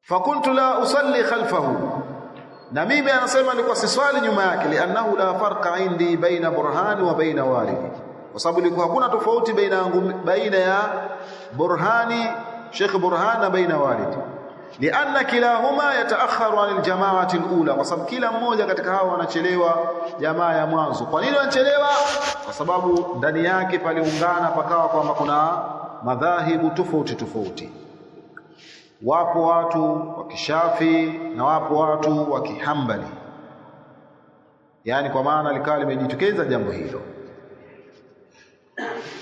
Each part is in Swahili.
fakuntu la usalli khalfahu, na mimi anasema nilikuwa siswali nyuma yake, li'annahu la farqa indi baina burhani wa baina walidi, kwa sababu ilikuwa hakuna tofauti baina ya burhani Sheikh Burhan na baina walidi, lianna kilahuma yataakharu anil jamaati alula, kwa sababu kila mmoja katika hao wanachelewa jamaa ya mwanzo. Kwa nini wanachelewa? Kwa sababu ndani yake paliungana pakawa kwamba kuna madhahibu tofauti tofauti. Wapo watu wa Kishafi na wapo watu wa Kihambali, yani kwa maana likawa limejitokeza jambo hilo.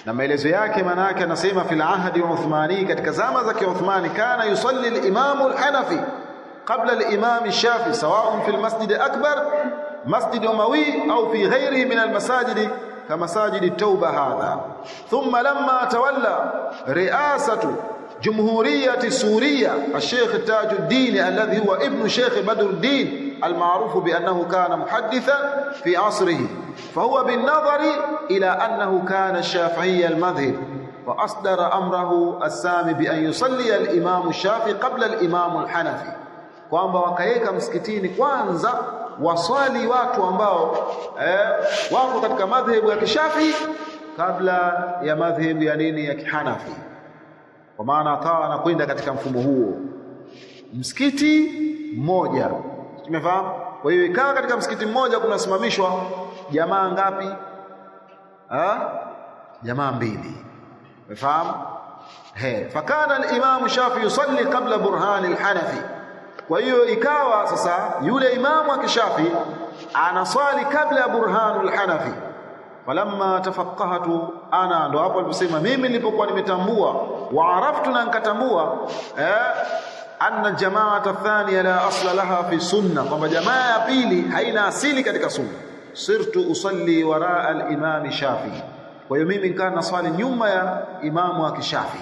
Na maelezo yake maana yake anasema fil ahdi Uthmani, katika zama za Uthmani, kana yusalli al-imam al-Hanafi qabla al-imam al-Shafi sawa'un fi al-masjid al-akbar masjid Umawi au fi ghayrihi min al-masajid kamasajid at-Tauba hadha. Thumma lamma tawalla ri'asatu جمهورية سوريا الشيخ تاج الدين الذي هو ابن شيخ بدر الدين المعروف بأنه كان محدثا في عصره، فهو بالنظر إلى أنه كان الشافعي المذهب، فأصدر أمره السامي بأن يصلي الإمام الشافعي قبل الإمام الحنفي، kwamba wakaeka msikitini kwanza waswali watu ambao wako katika madhhabu ya Kishafi kabla ya madhhabu ya nini ya Kihanafi. Kwa maana akawa anakwenda katika mfumo huo, msikiti mmoja, tumefahamu. Kwa hiyo ikawa katika msikiti mmoja kunasimamishwa jamaa ngapi? Jamaa mbili, umefahamu. Fakana al-imam Shafi yusalli qabla Burhan al-Hanafi, kwa hiyo ikawa sasa yule imamu wa Kishafi anaswali kabla ya Burhan al-Hanafi. Falamma tafaqqahtu ana, ndo hapo aliposema mimi nilipokuwa nimetambua, wa araftu, na nikatambua anna jamaata thaniya la asla laha fi sunna, kwamba jamaa ya pili haina asili katika sunna. Sirtu usalli waraa al-imam Shafi, kwa hiyo mimi nikaa naswali nyuma ya imamu wa Kishafi,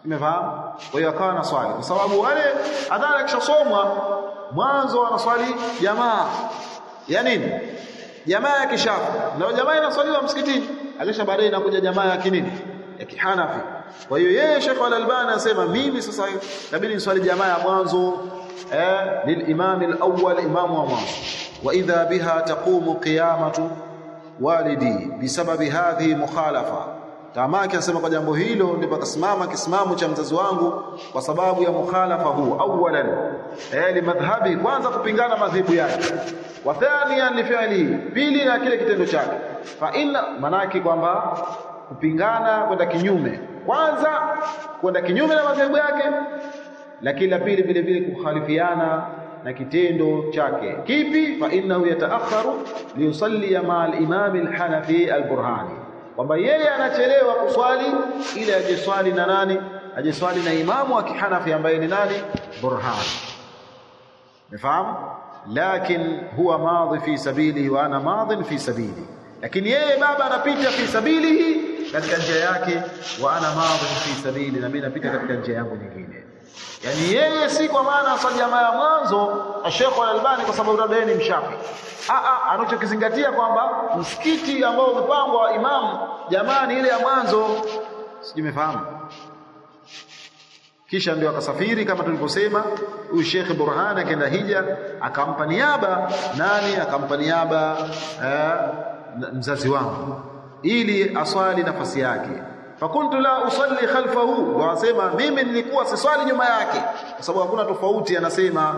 umefahamu. Kwa hiyo akawa naswali, kwa sababu wale adhana kishasomwa mwanzo wanaswali jamaa ya nini, jamaa ya Kishafi, na jamaa inaswaliwa msikitini, alisha baadaye inakuja jamaa ya kinini, ya Kihanafi. Kwa hiyo yeye Sheikh Al-Albani anasema mimi sasa inabidi niswali jamaa ya mwanzo lilimam al-awwal, imamu wa mwanzo. Wa idha biha taqumu qiyamatu walidi bisababi hadhihi mukhalafa, tamaki anasema kwa jambo hilo ndipo kasimama kisimamo cha mzazi wangu kwa sababu ya mukhalafa huu. Awalan limadhhabi, kwanza kupingana madhhabu yake, wa thaniyan li fi'li, pili na kile kitendo chake. Fa inna, manaki kwamba kupingana kwenda kinyume, kwanza kwenda kinyume na madhhabu yake, lakini la pili vile vile kukhalifiana na kitendo chake. Kipi? Fa innahu yataakharu li yusalli ma al-imam al-Hanafi al-Burhani, kwamba yeye anachelewa kuswali ili ajeswali na nani? Ajeswali na imamu wa Kihanafi ambaye ni nani? Burhani. Umefahamu? Lakin huwa madhi fi sabilihi wa ana madhin fi sabili, lakini yeye baba anapita fi sabilihi, katika njia yake, wa ana madhin fi sabili, na mimi napita katika njia yangu nyingine. Yani yeye si kwa maana asali jamaa ya mwanzo Sheikh Al-Albani kwa sababu labda ni mshafi, anachokizingatia kwamba msikiti ambao umepangwa wa imamu jamaa ni ile ya mwanzo, sijui umefahamu. Kisha ndio akasafiri kama tulivyosema, huyu Sheikh Burhan akaenda hija, akampa niaba nani? Akampa niaba mzazi wangu ili aswali nafasi yake. Fakuntu la usalli khalfahu, ndio anasema mimi nilikuwa siswali nyuma yake, kwa sababu hakuna tofauti anasema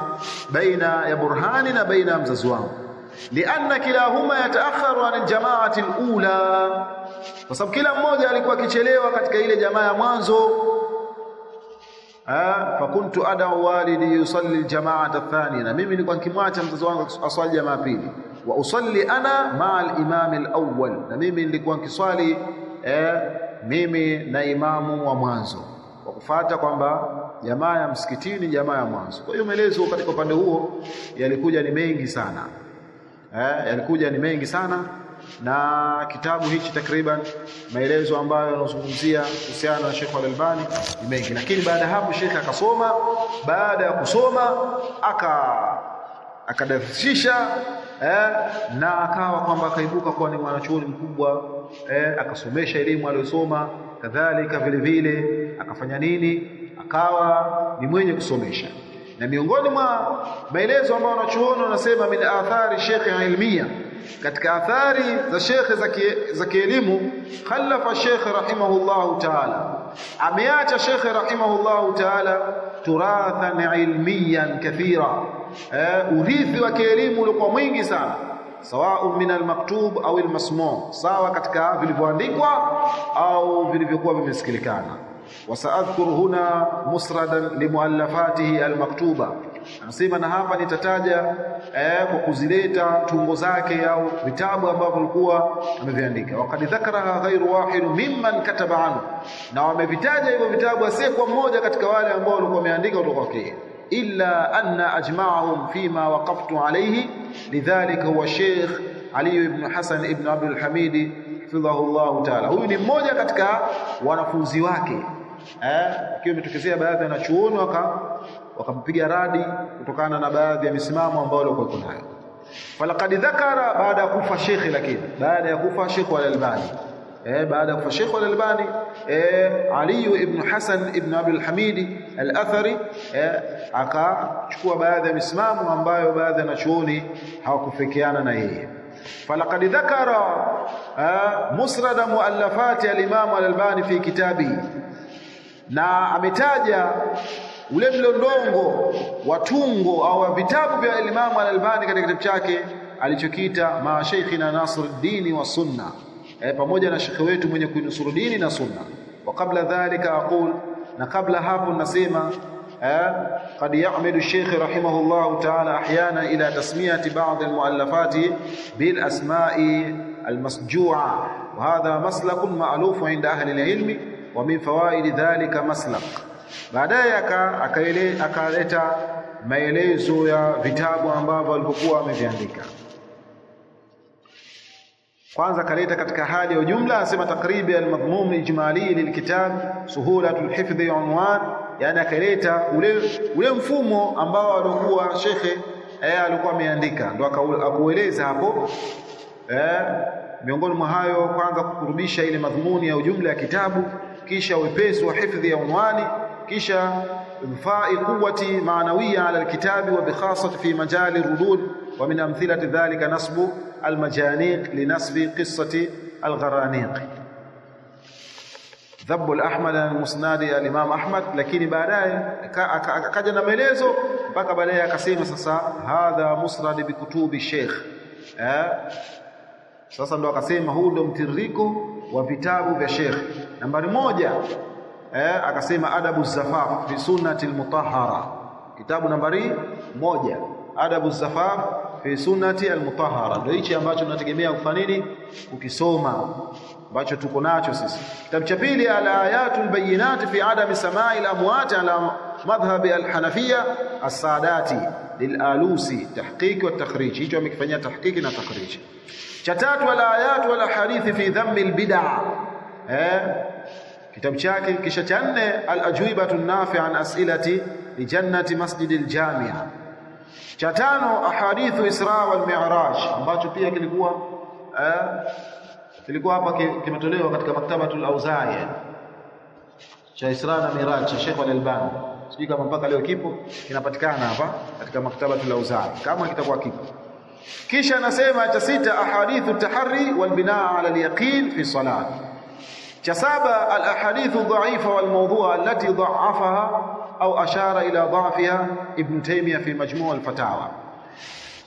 baina ya Burhani na baina ya mzazi wangu, lianna kilahuma yataakharu an aljamaati alula, kwa sababu kila mmoja alikuwa akichelewa katika ile jamaa ya mwanzo. Fakuntu ad'u walidi yusalli aljamaata athaniya, na mimi nilikuwa nikimwacha mzazi wangu aswali jamaa pili, wa usalli ana ma'a al-imam al-awwal, na mimi nilikuwa nikiswali mimi na imamu wa mwanzo, kwa kufuata kwamba jamaa ya msikitini jamaa ya mwanzo. Kwa hiyo maelezo katika upande huo yalikuja ni mengi sana, yalikuja ni mengi sana, na kitabu hichi takriban maelezo ambayo yanazungumzia kuhusiana na Sheikh Al-Albani ni mengi. Lakini baada hapo Sheikh akasoma, baada ya kusoma akadarasisha na akawa kwamba akaibuka kuwa ni mwanachuoni mkubwa, akasomesha elimu aliyosoma, kadhalika vile vile akafanya nini, akawa ni mwenye kusomesha. Na miongoni mwa maelezo ambayo wanachuoni wanasema min athari Sheikh ilmiya, katika athari za Sheikh za kielimu, khalafa Sheikh rahimahullahu ta'ala, ameacha Sheikh rahimahullahu ta'ala turathan ilmiyan kathira, urithi wa kielimu ulikuwa mwingi sana, sawa min almaktub au almasmu', sawa katika vilivyoandikwa au vilivyokuwa vimesikilikana. وسأذكر هنا مسردا لمؤلفاته المكتوبة. Anasema na hapa nitataja kwa kuzileta tungo zake au vitabu ambavyo alikuwa ameviandika. Waqad dhakaraha ghairu wahid mimman kataba anhu, na wamevitaja hivyo vitabu asiyekuwa mmoja katika wale ambao walikuwa wameandika kutoka kwake, illa anna ajma'ahum fima waqaftu alayhi, lidhalika huwa Sheikh Ali ibn Hasan ibn Abdul Hamid hafidhahu Allah ta'ala. Huyu ni mmoja katika wanafunzi wake, akiwa umetokezea baadhi ya wanachuoni wakampiga radi kutokana na baadhi ya misimamo ambayo walikuwa nayo. Falaqad dhakara baada ya kufa Sheikh, lakini baada ya kufa Sheikh al-Albani, baada ya kufa Sheikh al-Albani, Ali ibn Hasan ibn Abdul Hamid al-Athari akachukua baadhi ya misimamo ambayo baadhi ya wanachuoni hawakufikiana na yeye. فلقد ذكر مسرد مؤلفات الإمام الألباني في كتابه, na ametaja ule mlondongo wa tungo au vitabu vya Imam al-Albani katika kitabu chake alichokiita ma Sheikhina Nasruddin wa Sunna, pamoja na shekhi wetu mwenye kuinusuru dini na sunna. Wa kabla dhalika aqul, na kabla hapo nasema قد يعمد الشيخ رحمه الله تعالى احيانا الى تسميه بعض المؤلفات بالاسماء المسجوعه، وهذا مسلك مألوف عند اهل العلم، ومن فوائد ذلك مسلك. baadaye akaleta maelezo ya vitabu ambavyo alivyokuwa ameviandika. Kwanza kaleta katika hali ya ujumla, anasema takribi al-madhmum ijmali lilkitab suhulatul hifdhi unwan, yani akaleta ule mfumo ambao alikuwa shekhe alikuwa ameandika, ndio akakueleza hapo miongoni mwa hayo, kwanza kukurudisha ile madhumuni ya ujumla ya kitabu, kisha wepesi wa hifdhi ya unwani, kisha mfa'i quwwati ma'nawiyya ala alkitabi wa bikhasati fi majali rudud, wa min amthilati dhalika nasbu المجانيق لنسب قصة الغرانيق، ذب الأحمد المسند الإمام أحمد. lakini baadaye akaja na maelezo mpaka baadaye akasema sasa hadha musnad bi kutubi Sheikh. Sasa ndo akasema huu ndo mtiririko wa vitabu vya Sheikh. Nambari 1 akasema adabu zafaf fi sunnati al-mutahhara, kitabu nambari 1 adabu zafaf fi sunnati al-mutahhara, ndio hichi ambacho tunategemea kufanya nini, ukisoma, ambacho tuko nacho sisi. Kitabu cha pili al-ayatul bayyinat fi adami samai al-amwat ala madhhab al-hanafiyya as-sadati lil-alusi tahqiq wa takhrij, hicho amekifanyia tahqiqi na takhrij. Cha tatu al-ayat wal ahadith fi dhamm al-bid'ah, kitabu chake. Kisha cha 4 al-ajwibatu an-nafi'a an as'ilati li jannati masjid al-jami'a. Cha 5 ahadithu Isra wal Mi'raj, ambacho pia kilikuwa hapa kimetolewa katika maktabatul Auza'i, cha Isra na Mi'raj cha Sheikh al-Albani. Sijui kama mpaka leo kipo, kinapatikana hapa katika maktabatul Auza'i, kama kitakuwa kipo. Kisha anasema cha 6 ahadithu tahri wal binaa ala al-yaqin fi salat. Cha 7 al-ahadithu dha'ifa wal mawdu'a allati dha'afaha au ashara ila dha'fiha Ibn Taymiyyah fi majmu' al-fatawa.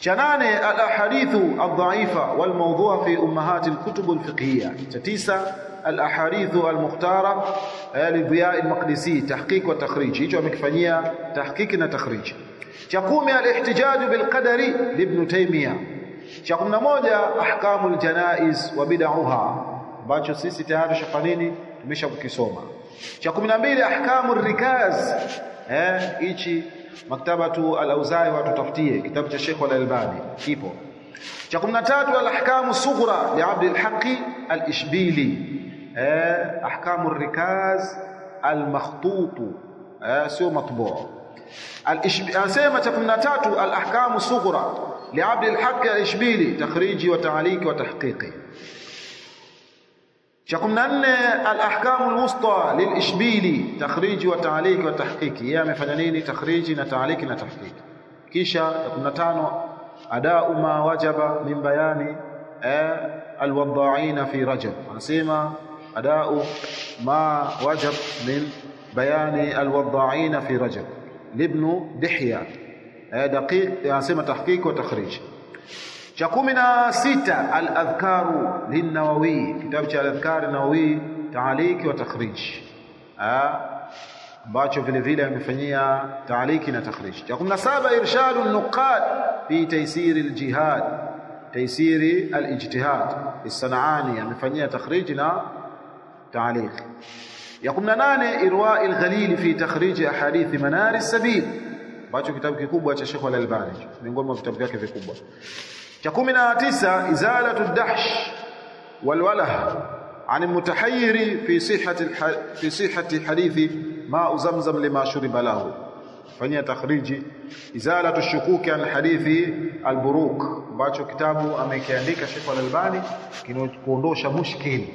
Cha 8 al-ahadithu ad-dha'ifa wal mawdu'a fi ummahat al-kutub al-fiqhiyya. Cha 9 al-ahadithu al-mukhtara li Dhiya al-Maqdisi tahqiq wa takhrij, hicho amekifanyia tahqiq na takhrij. Cha 10 al-ihtijaj bil qadari li Ibn Taymiyyah. Cha 11 ahkamul janaiz wa bid'aha, ambacho sisi tayari shafanini tumeshakukisoma. Cha 12 ahkamur rikaz, hichi maktabatu al-Auza'i watutafutie kitabu cha Sheikh al-Albani kipo. Cha 13 al-ahkamu sughra li Abd al-Haqq al-Ishbili, ahkamur rikaz al-makhtut, sio matbu'. Anasema cha 13 al-ahkamu sughra li Abd al-Haqq al-Ishbili takhriji wa ta'liqi wa tahqiqi. Cha 14 al-ahkamu al-wusta lil-ishbili, takhriji wa ta'liq wa tahqiqi. Yeye amefanya nini? Takhriji na ta'liq na tahqiqi. Kisha ya 15 adau ma wajaba min bayani al-wadda'ina fi Rajab. Anasema adau ma wajab min bayani al-wadda'ina fi Rajab libn Dihya. Daqiq anasema tahqiq wa takhrij. Cha 16 al-adhkaru lin-Nawawi, kitabu cha al-adhkar an-Nawawi ta'liq wa takhrij, ambacho vile vile amefanyia ta'liq na takhrij. Cha 17 irshadu an-nuqad fi taysir al-jihad, taysir al-ijtihad as-San'ani, amefanyia takhrij na ta'liq. Ya 18 irwa al-ghalil fi takhrij ahadith manar as-sabil, ambacho kitabu kikubwa cha Sheikh Al-Albani, miongoni mwa vitabu vyake vikubwa. Cha 19 izalatu ad-dahsh wal-walah an al-mutahayyir fi sihhati hadithi ma zamzam lima shuriba lahu, fanyia takhriji izalatu ash-shukuki an hadithi al-buruq, ambacho kitabu amekiandika Sheikh Al-Albani kinachoondosha mushkil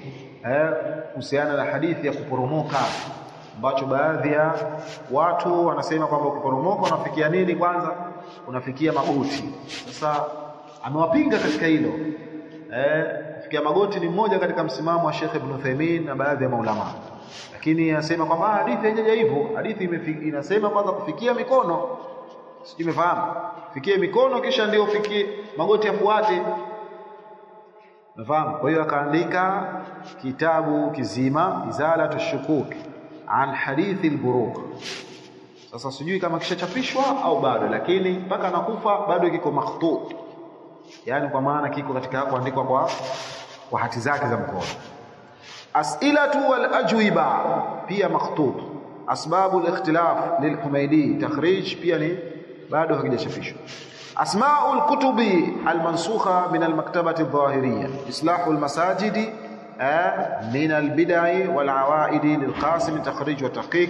kuhusiana na hadithi ya kuporomoka, ambacho baadhi ya watu wanasema kwamba ukiporomoka unafikia nini? Kwanza unafikia magoti. Sasa amewapinga katika hilo. Kufikia magoti ni mmoja katika msimamo wa Sheikh Ibn Uthaymeen na baadhi ya maulama, lakini anasema kwamba hadithi haijaja hivyo. Hadithi inasema kwanza kufikia mikono, sijui umefahamu, fikie mikono kisha ndio ufikie magoti yafuate, unafahamu. Kwa hiyo akaandika kitabu kizima izalatu ash-shukuk an hadithi al-buruq. Sasa sijui kama kishachapishwa au bado, lakini mpaka anakufa bado kiko makhtut, yani kwa maana kiko katika kuandikwa kwa hati zake za mkono. As'ilatu wal ajwiba pia makhtut. Asbabu al-ikhtilaf lil-Humaydi takhrij pia ni bado hakijachapishwa. Asma'u al-kutubi al-mansukha min al-maktabati adh-dhahiriyya, islahu al-masajidi min al-bid'i wal-awa'idi lil-Qasim takhrij wa tahqiq.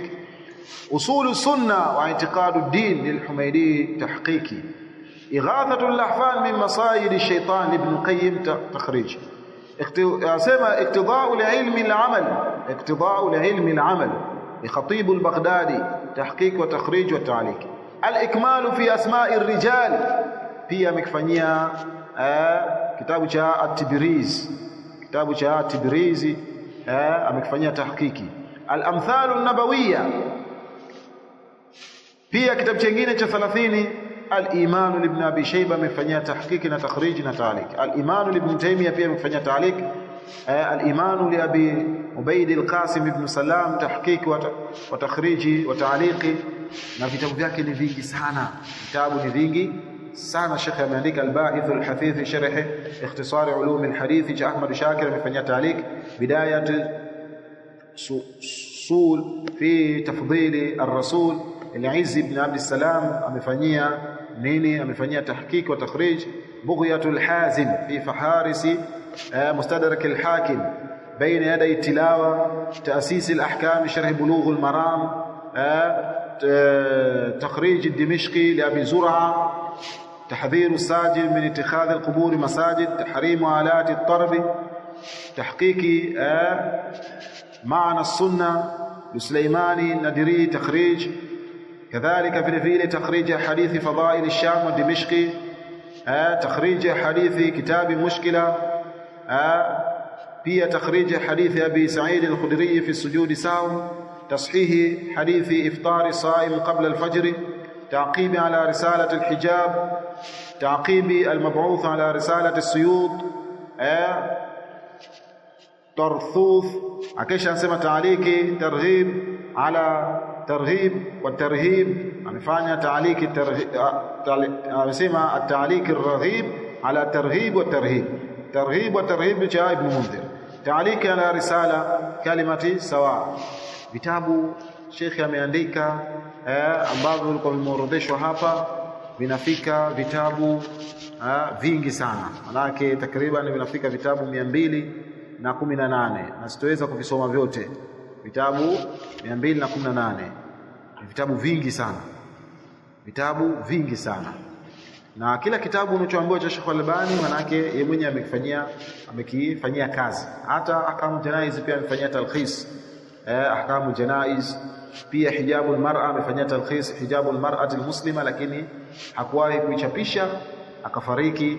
أصول السنة واعتقاد الدين للحميدي تحقيقي. إغاثة الأحفال من مصائد الشيطان لابن القيم تخريج. اقتضاء العلم العمل، اقتضاء العلم العمل لخطيب البغدادي تحقيق وتخريج وتعليق. الإكمال في أسماء الرجال pia amekifanyia kitabu cha at-Tibrizi, kitabu cha at-Tibrizi amekifanyia tahqiqi. Al-amthal an-nabawiyya pia kitabu kingine cha 30 al-iman ibn Abi Shayba amefanyia tahqiqi na takhrij na ta'liq. Al-iman ibn Taymiyyah pia amefanyia ta'liq. Al-iman li Abi Ubayd al-Qasim ibn Salam tahqiq wa takhrij wa ta'liq, na vitabu vyake ni vingi sana, vitabu ni vingi sana. Sheikh ameandika al-Ba'ith al-Hathith fi sharh ikhtisar ulum al-hadith cha Ahmad Shakir amefanyia ta'liq. Bidayat sul fi tafdhil ar-rasul al-Izz ibn Abd al-Salam amefanyia nini? Amefanyia tahqiq wa takhrij. Bughyatul Hazim fi faharisi mustadrak al-Hakim baina yaday tilawa ta'sis al-ahkam sharh bulugh al-maram takhrij ad-Dimashqi li Abi Zur'a. تحذير الساجد من اتخاذ القبور مساجد. تحريم آلات الطرب. تحقيق معنى السنة لسليماني الندري تخريج. كذلك في الفيل تخريج حديث فضائل الشام والدمشقي. تخريج حديث كتاب مشكلة. في تخريج حديث أبي سعيد الخدري في السجود ساو. تصحيح حديث إفطار الصائم قبل الفجر. تعقيب على رسالة الحجاب. تعقيب المبعوث على رسالة السيوط. ترثوث akisha anasema ta'liki targhib ala targhib wa tarhib, amefanya ta'liki amesema at-ta'lik ar-raghib ala targhib wa tarhib. Targhib wa tarhib cha Ibn Mundhir. Ta'liki ala risala kalimati sawa. Vitabu Sheikh ameandika ambavyo vilikuwa vimeorodheshwa hapa vinafika vitabu vingi sana, manake takriban vinafika vitabu 218 na sitoweza kuvisoma vyote. Vitabu 218 vitabu vingi sana, vitabu vingi sana. Na kila kitabu unachoambiwa cha Sheikh Al-Albani maana yake yeye mwenyewe amekifanyia kazi. Hata ahkamu janaiz pia amefanyia talkhis. Ahkamu janaiz pia hijabul mar'a amefanyia talkhis hijabul mar'ati almuslima, lakini hakuwahi kuichapisha akafariki.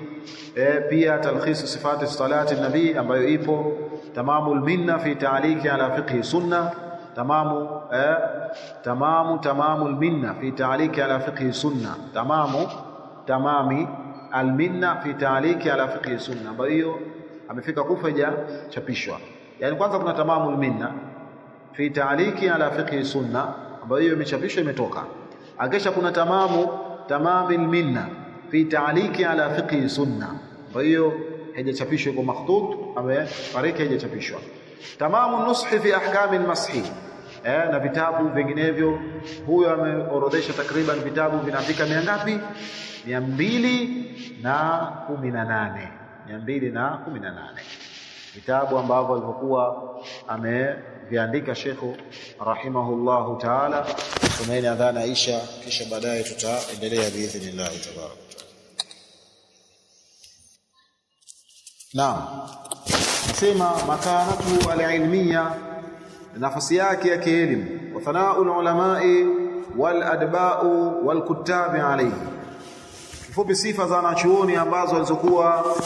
Pia talkhis sifati salati nabii ambayo ipo. Tamamul minna fi ta'liqi ala fiqh sunna, tamamul minna fi ta'liqi ala fiqh sunna, tamami alminna fi ta'liqi ala fiqh sunna, ambayo amefika Kufa hajachapishwa. Yani kwanza kuna tamamul minna fi ta'liqi ala fiqh sunna ambayo hiyo imechapishwa imetoka. Akisha kuna tamamil minna fi ta'liqi ala fiqh sunna ambayo hiyo haijachapishwa kwa makhtut, amefariki hajachapishwa. Tamamun nushi fi ahkam al-mashi, na vitabu vinginevyo. Huyo ameorodhesha takriban vitabu vinafika ngapi? 218 vitabu ambavyo alivyokuwa ameviandika Sheikh rahimahullahu ta'ala. Tumaini adhana Aisha, kisha baadaye tutaendelea biidhnillah tabarak. Naam, nasema makanatu al-ilmiya, nafasi yake ya kielimu, wa thana'ul ulamai wal adba'u wal kuttabi alayhi. Kifupi sifa za wanachuoni ambazo walizokuwa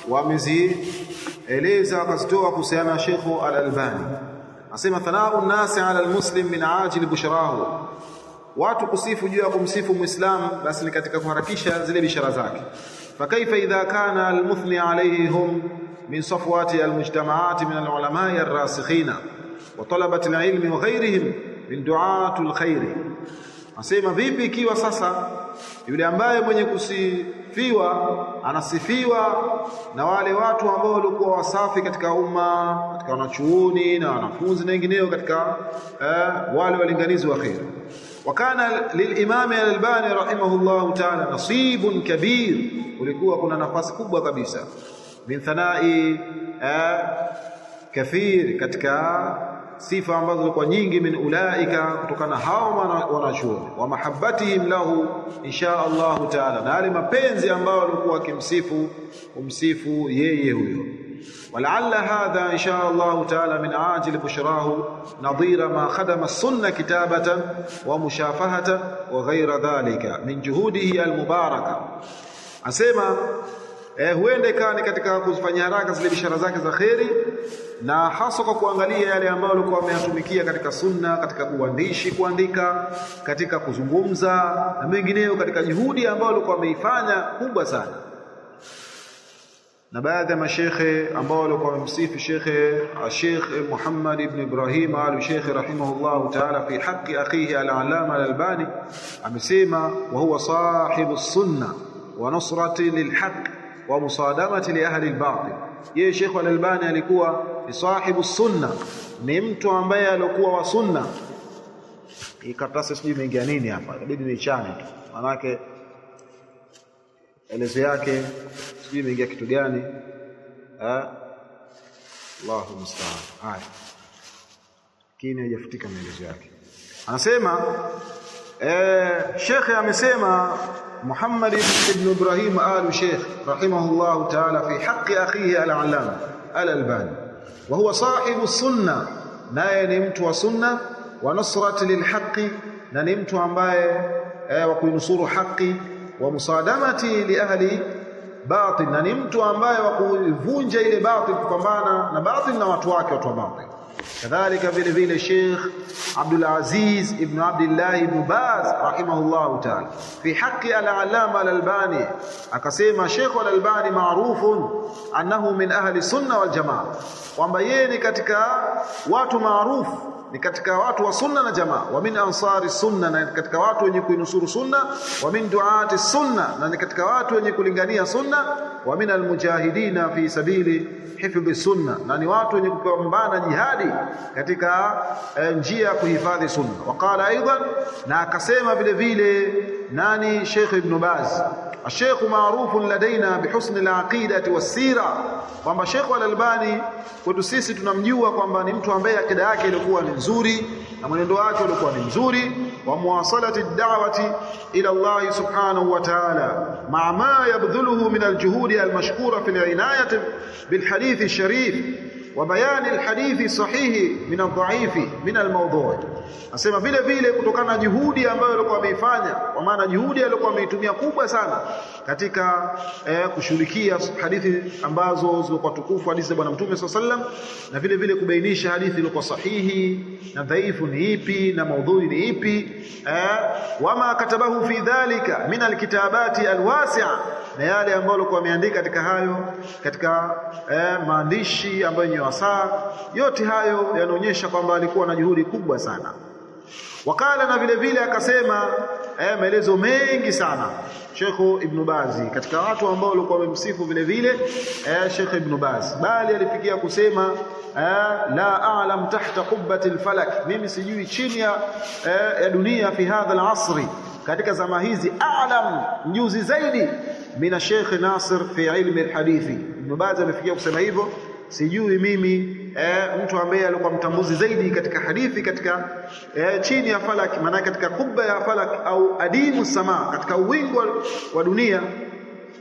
wamezieleza wakazitoa kuhusiana na Sheikh Al-Albani. Asema thana'un nasi 'ala al-muslim min ajil bushrahu, watu kusifu juu ya kumsifu Muislam basi ni katika kuharakisha zile bishara zake. Fakaifa idha kana al-muthni alayhi hum min safwati al-mujtama'at min al-ulama'i ar-rasikhina wa talabati al-ilmi wa ghayrihim min du'ati al-khair. Asema vipi ikiwa sasa yule ambaye mwenye kusifiwa anasifiwa na wale watu ambao walikuwa wasafi katika umma, katika wanachuoni na wanafunzi na wengineo katika wale walinganizi wa khair. Wakana lilimam al-Albani rahimahullahu ta'ala nasibun kabir, kulikuwa kuna nafasi kubwa kabisa min thanai kathir, katika sifa ambazo zilikuwa nyingi, min ulaika, kutokana hao wanachuoni, wa mahabbatihim lahu insha Allah ta'ala, na wale mapenzi ambao walikuwa wakimsifu yeye huyo. ولعل هذا إن شاء الله تعالى من عاجل بشراه نظير ما خدم السنة كتابة ومشافهة وغير ذلك من جهوده المباركة. أسمع huende kani katika kufanya haraka zile bishara zake za khairi, na hasa kwa kuangalia yale ambayo alikuwa ameyatumikia katika sunna, katika kuandika, katika kuzungumza na mengineyo, katika juhudi ambayo alikuwa ameifanya kubwa sana. Na baadhi ya mashekhe ambao walikuwa wamemsifu Sheikh Muhammad ibn Ibrahim al-Sheikh rahimahullah ta'ala fi haqqi akhihi al-Allama al-Albani, amesema wa huwa sahibu sunna wa nusrati lilhaq wa musadamati li ahli al-batil. Yeye Sheikh al-Albani alikuwa ni sahibu sunna, ni mtu ambaye alikuwa wa sunna. Ikatasa sijui imeingia nini hapa, inabidi nichane tu, manake elezo yake sijui imeingia kitu gani. Allahu musta'an. Haya, kini hajafutika maelezo yake. Anasema Sheikh amesema Muhammad ibn Ibrahim al-Sheikh rahimahullah ta'ala fi haqqi akhihi al-Allama al-Albani, wa huwa sahibu sunna, naye ni mtu wa sunna, wa nusrati lilhaqqi, na ni mtu ambaye wa kuinusuru haki, wa musadamati li ahli batil, na ni mtu ambaye wa kuvunja ile batil, kupambana na batil na watu wake, watu wa batil. Kadhalika vile vile Sheikh Abdul Aziz ibn Abdullah ibn Baz rahimahullah ta'ala fi haqqi al-Allama al-Albani, akasema Sheikh al-Albani maarufun annahu min ahli sunna wal jamaa, kwamba yeye ni katika watu maarufu, ni katika watu wa sunna na jamaa, wa min ansari sunna, na katika watu wenye kuinusuru sunna, wa min duati sunna, na ni katika watu wenye kulingania sunna, wa min almujahidina fi sabili hifdhi sunna, na ni watu wenye kupambana jihadi katika njia ya kuhifadhi sunna. Waqala aidan, na akasema vile vile nani Sheikh Ibn Baz, الشيخ معروف لدينا بحسن العقيدة والسيرة, kwamba Sheikh Al-Albani kwetu sisi tunamjua kwamba ni mtu ambaye akida yake ilikuwa ni nzuri na mwenendo wake ulikuwa ni mzuri, ومواصلة الدعوة إلى الله سبحانه وتعالى مع ما يبذله من الجهود المشكورة في العناية بالحديث الشريف وبيان الحديث الصحيح من الضعيف من الموضوع. Asema vile vile kutokana na juhudi ambayo alikuwa ameifanya, kwa maana juhudi alikuwa ameitumia kubwa sana katika kushughulikia hadithi ambazo zilikuwa tukufu, hadithi za Bwana Mtume SAW, na vile vile kubainisha hadithi iliyokuwa sahihi na dhaifu ni ipi na maudhui ni ipi, wama katabahu fi dhalika min alkitabati alwasi'a, na yale ambayo alikuwa ameandika katika hayo katika maandishi ambayo ni wasaa. Yote hayo yanaonyesha kwamba alikuwa na juhudi kubwa sana. Wakala na vile vile akasema maelezo mengi sana Sheikh Ibn Baz katika watu ambao walikuwa wamemsifu vile vile Sheikh Ibn Baz, bali alifikia kusema la a'lam tahta qubbati al-falak, mimi sijui chini ya dunia fi hadha al-asri, katika zama hizi a'lam, mjuzi zaidi mina Sheikh Nasir fi ilmi al-hadithi. Ibn Baz amefikia kusema hivyo, sijui mimi mtu ambaye alikuwa mtambuzi zaidi katika hadithi katika chini ya falak, maana katika kubba ya falak au adimu sama, katika uwingu wa dunia,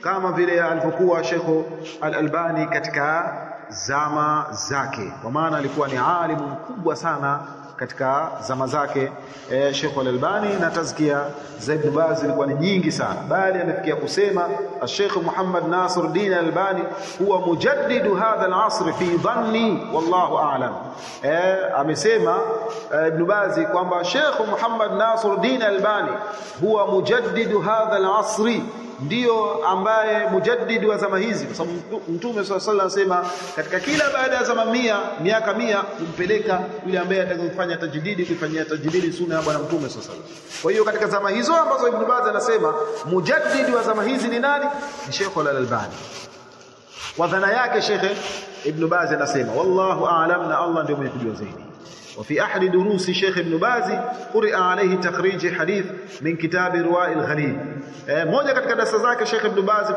kama vile alivyokuwa Sheikh Al-Albani katika zama zake, kwa maana alikuwa ni alimu mkubwa sana katika zama zake Sheikh Al-Albani, na tazkia za Ibn Baz ilikuwa ni nyingi sana, bali amefikia kusema Sheikh Muhammad Nasiruddin Al-Albani huwa mujaddidu hadha al-asr fi dhanni wallahu a'lam. Amesema Ibn Baz kwamba Sheikh Muhammad Nasiruddin Al-Albani huwa mujaddidu hadha al-asr, ndio ambaye mujaddid wa zama hizi, kwa sababu Mtume sallallahu alaihi wasallam katika kila baada ya zama miaka 100 kumpeleka yule ambaye atakayefanya tajdidi, kufanyia tajdidi sunna ya Bwana Mtume sallallahu alaihi wasallam. Kwa hiyo katika zama hizo ambazo Ibn Baz anasema mujaddid wa zama hizi ni nani? Ni Sheikh Al-Albani. Kwa dhana yake Sheikh Ibn Baz anasema wallahu a'lam, na Allah ndio mwenye kujua zaidi. وفي أحد دروس شيخ ابن باز قرئ عليه تخريج حديث من كتاب رواء الغليل. moja katika darasa zake Sheikh Ibn Baz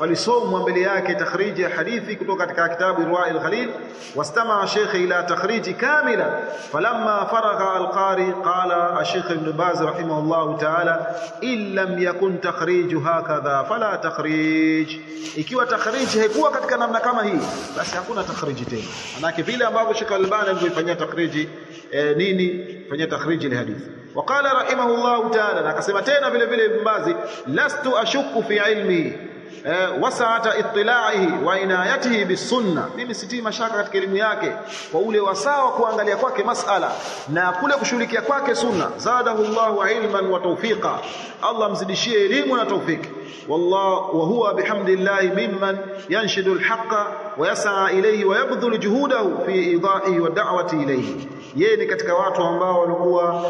palisomwa mbele yake takhriji ya hadithi kutoka katika kitabu Ruwa' al-Ghalil, wastama'a Sheikh ila takhriji kamila, falamma faragha al-qari qala Sheikh Ibn Baz rahimahullah ta'ala in lam yakun takhriju hakadha fala takhrij, ikiwa takhriji haikuwa katika namna kama hii basi hakuna takhriji tena. Manake vile ambavyo Sheikh Al-Albani alifanyia takhriji fanyia takhriji ile hadithi. Waqala rahimahullah ta'ala, na akasema tena vile vile Ibn Baz, lastu ashukku fi ilmi wasa'ata ittila'ihi wa inayatihi bisunna, mimi sitii mashaka katika elimu yake kwa ule wasawa kuangalia kwake masala na kule kushughulikia kwake sunna. Zadahu Allahu ilman wa tawfiqa, Allah mzidishie elimu na tawfiki. والله وهو بحمد الله ممن ينشد الحق ويسعى إليه ويبذل جهوده في إيضاحه والدعوة إليه. yeye ni katika watu ambao walikuwa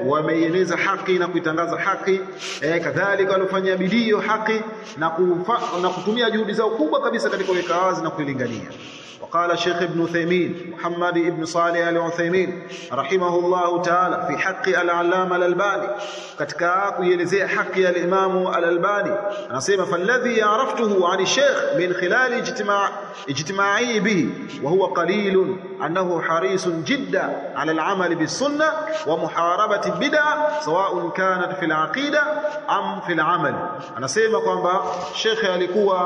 wameieleza haki na kuitangaza haki, kadhalika walifanya bidii haki na kutumia juhudi zao kubwa kabisa katika kuweka wazi na kuilingania. وقال الشيخ ابن عثيمين محمد ابن صالح العثيمين رحمه الله تعالى في حق العلامة الألباني katika kuelezea haki ya Imam Al-Albani, anasema falladhi araftuhu an al-Sheikh min khilal ijtima'i bihi wa huwa qalil annahu harisun jidda ala al-amal bis-sunnah wa muharabati bid'ah sawa'un kanat fi al-aqida am fi al-amal. Anasema kwamba Sheikh alikuwa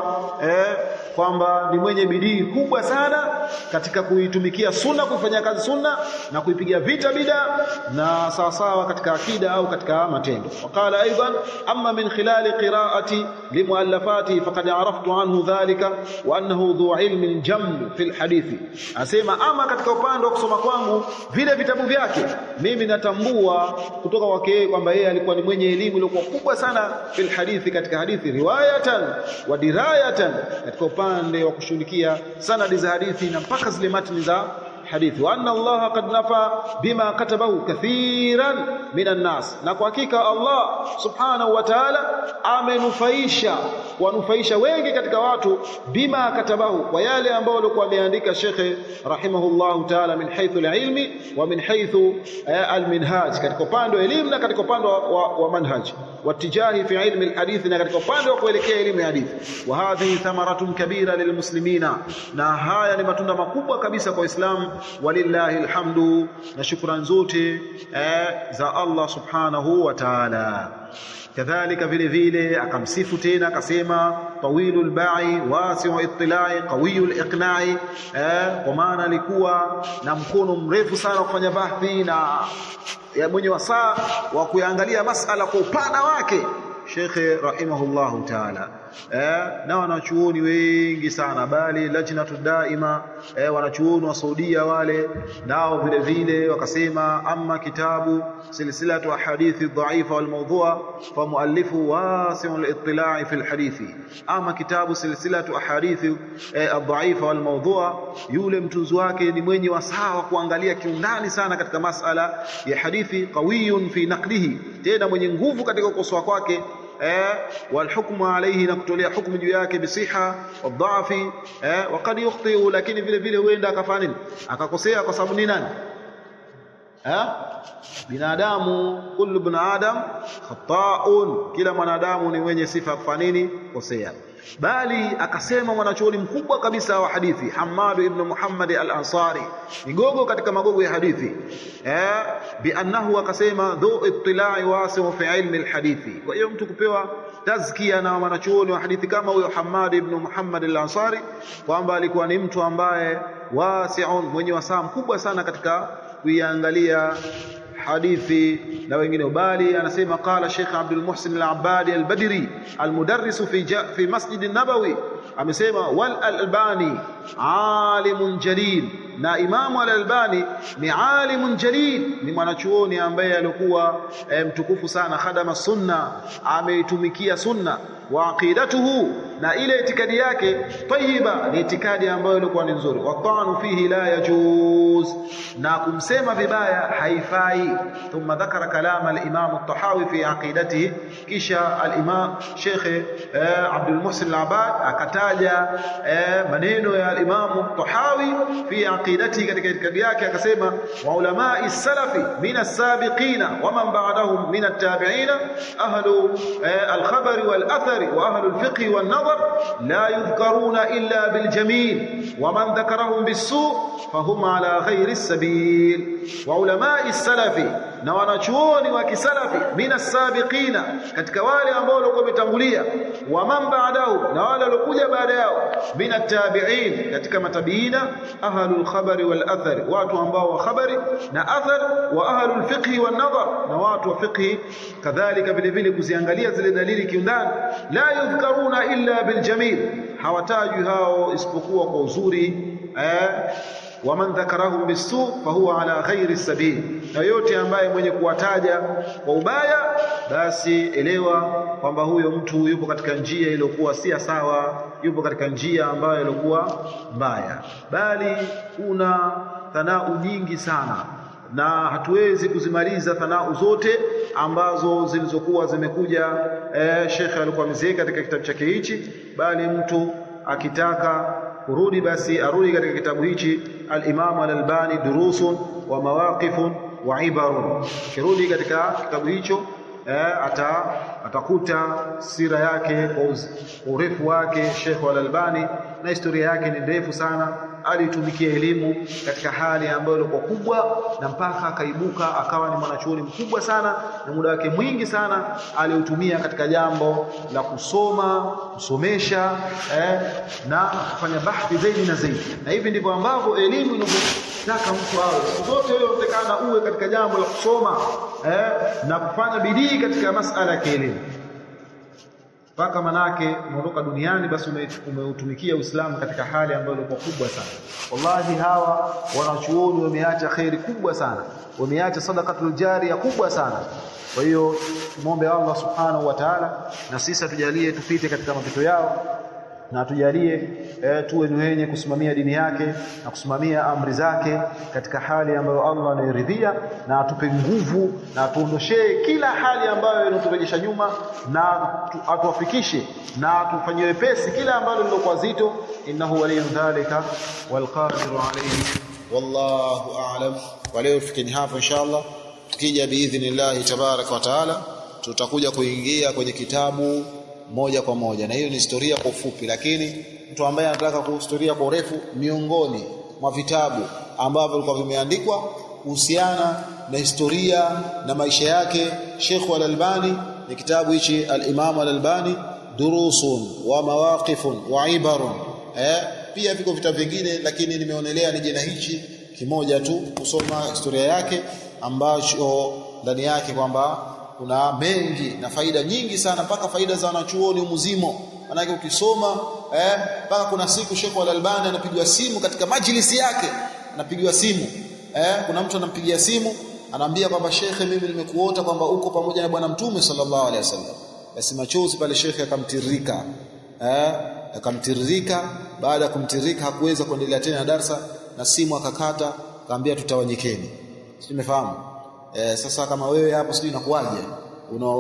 kwamba ni mwenye bidii kubwa sana katika kuitumikia sunna, kufanya kazi sunna na kuipiga vita bid'a, na sawasawa katika akida au katika matendo. Waqala aidan amma min khilali qira'ati limuallafati faqad araftu anhu dhalika wa annahu dhu ilmin jam fi alhadithi. Asema ama katika upande wa kusoma kwangu vile vitabu vyake mimi natambua kutoka kwake kwamba yeye alikuwa ni mwenye elimu iliyokuwa kubwa sana fil hadithi, katika hadithi riwayatan wa dirayatan, katika upande wa kushughulikia sanadi za hadithi na mpaka zile matni za hadithi. Wa anna Allah qad nafa bima katabahu kathiran minan nas, na kwa hakika Allah subhanahu wa ta'ala wanufaisha wengi katika watu bima katabahu, kwa yale ambao walikuwa wameandika Sheikh rahimahullah ta'ala min haythu al-ilmi wa min haythu al-minhaj, katika upande wa elimu na katika upande wa manhaj watijahi fi ilmi al-hadith, na katika upande wa kuelekea elimu ya hadithi. Wa hadhihi thamaratun kabira lilmuslimina, na haya ni matunda makubwa kabisa kwa Uislamu. walillahi alhamdu, na shukran zote za Allah subhanahu wa ta'ala. Kadhalika vile vile akamsifu tena akasema tawilul ba'i wasi'u ittila'i qawiyul iqna'i, kwa maana alikuwa na mkono mrefu sana kufanya bahthi na mwenye wasaa wa kuangalia masala kwa upana wake Sheikh rahimahullahu ta'ala. Na wanachuoni wengi sana, bali lajnatu daima wanachuoni wa Saudia wale nao vile vile wakasema amma kitabu silsilatu ahadithi dhaifa wal mawdhu'a fa muallifu wasi'ul ittila'i fil hadithi, ama kitabu silsilatu ahadithi adhaifa wal mawdhu'a, yule mtunzi wake ni mwenye wasaa kuangalia kiundani sana katika masala ya hadithi, qawiyun fi naqlihi, tena mwenye nguvu katika ukosoa kwake, والحكم عليه na kutolea hukumu juu yake bisiha wadhaafi, wakad yukhti, lakini vile vile huenda akafanya nini, akakosea, kwa sababu ni nani? Binadamu, kullu ibn adam khata'un, kila mwanadamu ni mwenye sifa ya kufanya nini, kosea. Bali akasema mwanachuoni mkubwa kabisa wa hadithi Hammad ibn Muhammad al-Ansari, migogo katika magogo ya hadithi, bi annahu, akasema dhu ittila'i wasi'u fi ilmi al-hadithi. Kwa hiyo mtu kupewa tazkia na mwanachuoni wa hadithi kama huyo Hammad ibn Muhammad al-Ansari, kwamba alikuwa ni mtu ambaye wasi'un, mwenye wasaa mkubwa sana katika kuiangalia hadithi na wengine. Bali anasema qala Sheikh Abdul Muhsin al-Abbadi al-Badri al-mudarris fi Masjid an-Nabawi, amesema wal Albani alimun jalil, na Imamu al-Albani ni alimun jalil, ni mwanachuoni ambaye alikuwa mtukufu sana, khadama sunna, ameitumikia sunna, wa aqidatuhu, na ile itikadi yake tayyiba, ni itikadi ambayo ilikuwa ni nzuri, wa ta'anu fihi la yajuz, na kumsema vibaya haifai. Thumma dhakara kalama al-Imam at-Tahawi fi aqidatihi, kisha al-Imam Sheikh Abdul Muhsin al-Abbad akataja maneno ya al-Imam at-Tahawi fi aqidatihi, katika itikadi yake akasema wa ulama'i salafi min as-sabiqina wa man ba'dahum min at-tabi'ina ahlu al-khabari wal-athari wa ahlu al-fiqh wan-nadar la yudhkaruna illa bil-jamil wa man dhakarahum bis-su' fahum ala ghayri as-sabil. Wa ulama'i salafi, na wanachuoni wa kisalafi, mina sabiqina, katika wale ambao walikuwa wametangulia, wa man ba'dahu, na wale waliokuja baada yao, mina tabi'in, katika matabiina, ahlul khabari wal athari, watu ambao wa khabari na athar, wa ahlul fiqh wan nadhar, na watu wa fiqh kadhalika vile vile kuziangalia zile dalili kiundani. La yudhkaruna illa bil jamil, hawatajwi hao isipokuwa kwa uzuri. Waman dhakarahum bisu fahuwa ala ghairi sabil, na yote ambaye mwenye kuwataja kwa ubaya, basi elewa kwamba huyo mtu yupo katika njia iliyokuwa si sawa, yupo katika njia ambayo ilikuwa mbaya. Bali kuna thanau nyingi sana, na hatuwezi kuzimaliza thanau zote ambazo zilizokuwa zimekuja Sheikh alikuwa ameziweka katika kitabu chake hichi. Bali mtu akitaka kurudi, basi arudi katika kitabu hichi al-Imam al-Albani durusun wa mawaqifun wa ibarun. Kirudi katika kitabu hicho atakuta sira yake kwa urefu wake Sheikh al-Albani, na historia yake ni ndefu sana. Alitumikia elimu katika hali ambayo ilikuwa kubwa, na mpaka akaibuka akawa ni mwanachuoni mkubwa sana, na muda wake mwingi sana aliutumia katika jambo la kusomesha na kufanya bahthi zaidi na zaidi. Na hivi ndivyo ambavyo elimu inavyotaka mtu awe siku zote. Wewe unatakana uwe katika jambo la kusoma na kufanya bidii katika masala ya elimu, mpaka manake unaondoka duniani basi umeutumikia Uislamu katika hali ambayo ilikuwa kubwa sana. Wallahi hawa wanachuoni wameacha khairi kubwa sana, wameacha sadaqatul jariya kubwa sana. Kwa hiyo muombe Allah subhanahu wa ta'ala, na sisi tujalie tupite katika mapito yao, na tujalie tuwe ni wenye kusimamia dini yake na kusimamia amri zake katika hali ambayo Allah anaridhia, na atupe nguvu na atuondoshee kila hali ambayo inaturejesha nyuma, na atuwafikishe na atufanyie wepesi kila ambalo lilokuwa zito. Innahu waliyyu dhalika wal qadiru alayhi, wallahu a'lam. Kwa leo tufikeni hapo inshallah. Tukija biidhnillah tabaraka wa taala tutakuja kuingia kwenye kitabu moja kwa moja, na hiyo ni historia kwa ufupi. Lakini mtu ambaye anataka kuhistoria kwa urefu, miongoni mwa vitabu ambavyo vilikuwa vimeandikwa kuhusiana na historia na maisha yake Sheikh Al-Albani. Ni kitabu hichi Al-Imam Al-Albani durusun wa mawaqifun wa ibarun. Pia viko vitabu vingine, lakini nimeonelea nije na hichi kimoja tu kusoma historia yake, ambacho ndani yake kwamba kuna mengi na faida nyingi sana, mpaka faida za wanachuoni umuzimo. Manake ukisoma mpaka kuna siku Sheikh Al-Albani anapigwa simu katika majlisi yake, anapigwa simu kuna mtu anampigia simu anaambia kwamba Sheikh, mimi nimekuota kwamba uko pamoja na bwana Mtume sallallahu alaihi wasallam. Basi machozi pale Sheikh akamtiririka, akamtiririka. Baada ya kumtiririka hakuweza kuendelea tena na darasa, na simu akakata, akamwambia tutawanyikeni. Simefahamu. Sasa kama wewe hapo sijui inakuaje,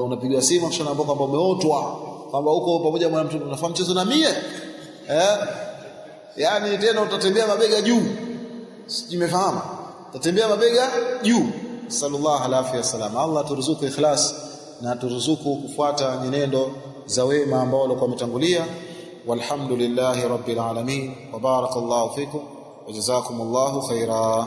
unapigiwa simu kisha unaambiwa kwamba umeotwa kwamba uko pamoja na bwana Mtume, unafahamu mchezo na mie yani tena utatembea mabega juu, simefahamu, utatembea mabega juu. Sallallahu alaihi wasallam. Allah turuzuku ikhlas na turuzuku kufuata nyenendo za wema ambao walikuwa wametangulia. Walhamdulillahi rabbil alamin wa barakallahu fikum wa jazakumullahu khaira.